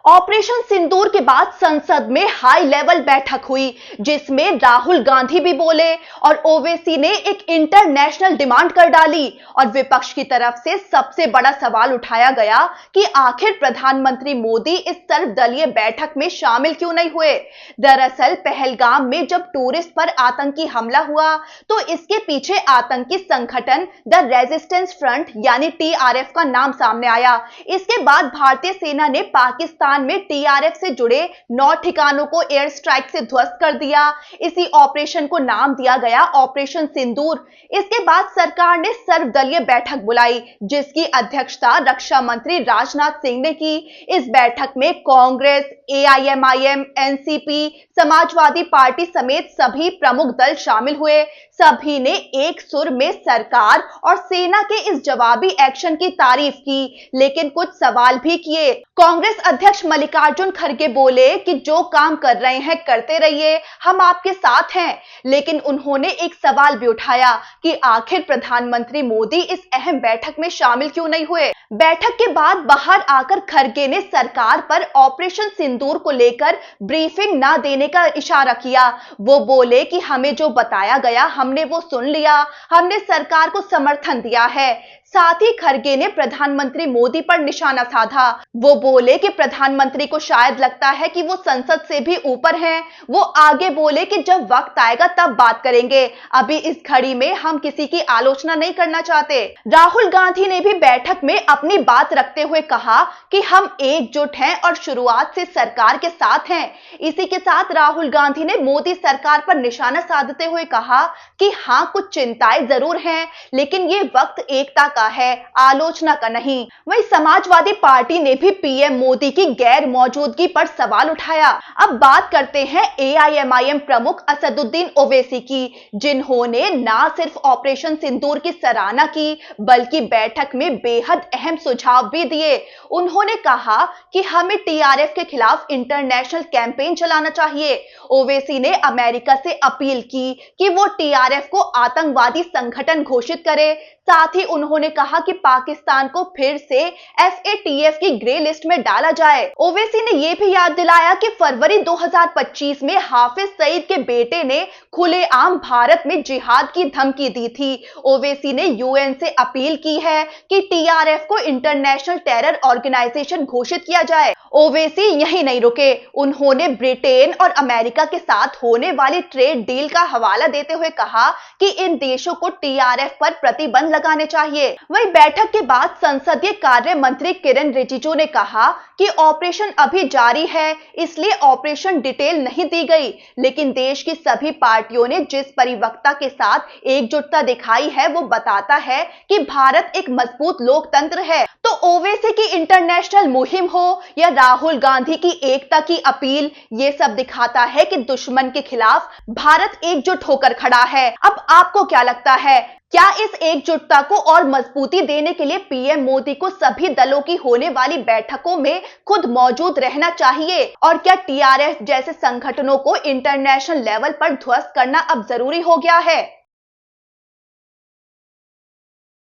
Operation सिंदूर के बाद संसद में हाई लेवल बैठक हुई जिसमें राहुल गांधी भी बोले और ओवैसी ने एक इंटरनेशनल डिमांड कर डाली और विपक्ष की तरफ से सबसे बड़ा सवाल उठाया गया कि आखिर प्रधानमंत्री मोदी इस सर्वदलीय बैठक में शामिल क्यों नहीं हुए। दरअसल पहलगाम में जब टूरिस्ट पर आतंकी हमला हुआ तो इसके पीछे आतंकी संगठन द रेजिस्टेंस फ्रंट यानी TRF का नाम सामने आया। इसके बाद भारतीय सेना ने पाकिस्तान में TRF से जुड़े 9 ठिकानों को एयर स्ट्राइक से ध्वस्त कर दिया। इसी ऑपरेशन को नाम दिया गया ऑपरेशन सिंदूर। इसके बाद सरकार ने सर्वदलीय बैठक बुलाई जिसकी अध्यक्षता रक्षा मंत्री राजनाथ सिंह ने की। इस बैठक में Congress, AIMIM, NCP, Samajwadi party समेत सभी प्रमुख दल शामिल हुए। सभी ने एक सुर में सरकार और सेना के इस जवाबी एक्शन की तारीफ की, लेकिन कुछ सवाल भी किए। कांग्रेस अध्यक्ष मल्लिकार्जुन खड़गे बोले कि जो काम कर रहे हैं करते रहिए, हम आपके साथ हैं। लेकिन उन्होंने एक सवाल भी उठाया कि आखिर प्रधानमंत्री मोदी इस अहम बैठक में शामिल क्यों नहीं हुए। बैठक के बाद बाहर आकर खड़गे ने सरकार पर ऑपरेशन सिंदूर को लेकर ब्रीफिंग ना देने का इशारा किया। वो बोले कि हमें जो बताया गया हमने वो सुन लिया, हमने सरकार को समर्थन दिया है। साथ ही खड़गे ने प्रधानमंत्री मोदी पर निशाना साधा। वो बोले कि प्रधानमंत्री को शायद लगता है कि वो संसद से भी ऊपर हैं। वो आगे बोले कि जब वक्त आएगा तब बात करेंगे, अभी इस घड़ी में हम किसी की आलोचना नहीं करना चाहते। राहुल गांधी ने भी बैठक में अपनी बात रखते हुए कहा कि हम एकजुट हैं और शुरुआत से सरकार के साथ हैं। इसी के साथ राहुल गांधी ने मोदी सरकार पर निशाना साधते हुए कहा कि हाँ, कुछ चिंताएं जरूर हैं, लेकिन ये वक्त एकता का है, आलोचना का नहीं। वहीं समाजवादी पार्टी ने भी PM मोदी की गैर मौजूदगी पर सवाल उठाया। अब बात करते हैं AIMIM प्रमुख असदुद्दीन ओवैसी की, जिन्होंने ना सिर्फ ऑपरेशन सिंदूर की सराहना की बल्कि बैठक में बेहद अहम सुझाव भी दिए। उन्होंने कहा कि हमें TRF के खिलाफ इंटरनेशनल कैंपेन चलाना चाहिए। ओवैसी ने अमेरिका से अपील की कि वो TRF को आतंकवादी संगठन घोषित करे। साथ ही उन्होंने कहा कि पाकिस्तान को फिर से FATF की ग्रे लिस्ट में डाला जाए। ओवैसी ने यह भी याद दिलाया कि फरवरी 2025 में हाफिज सईद के बेटे ने खुलेआम भारत में जिहाद की धमकी दी थी। ओवैसी ने UN से अपील की है कि TRF को इंटरनेशनल टेरर ऑर्गेनाइजेशन घोषित किया जाए। ओवैसी यहीं नहीं रुके, उन्होंने ब्रिटेन और अमेरिका के साथ होने वाली ट्रेड डील का हवाला देते हुए कहा कि इन देशों को TRF पर प्रतिबंध लगाने चाहिए। वहीं बैठक के बाद संसदीय कार्य मंत्री किरण रिजिजू ने कहा कि ऑपरेशन अभी जारी है, इसलिए ऑपरेशन डिटेल नहीं दी गई, लेकिन देश की सभी पार्टियों ने जिस परिपक्वता के साथ एकजुटता दिखाई है वो बताता है कि भारत एक मजबूत लोकतंत्र है। तो ओवैसी की इंटरनेशनल मुहिम हो या राहुल गांधी की एकता की अपील, ये सब दिखाता है कि दुश्मन के खिलाफ भारत एकजुट होकर खड़ा है। अब आपको क्या लगता है, क्या इस एकजुटता को और मजबूती देने के लिए PM मोदी को सभी दलों की होने वाली बैठकों में खुद मौजूद रहना चाहिए? और क्या TRF जैसे संगठनों को इंटरनेशनल लेवल पर ध्वस्त करना अब जरूरी हो गया है?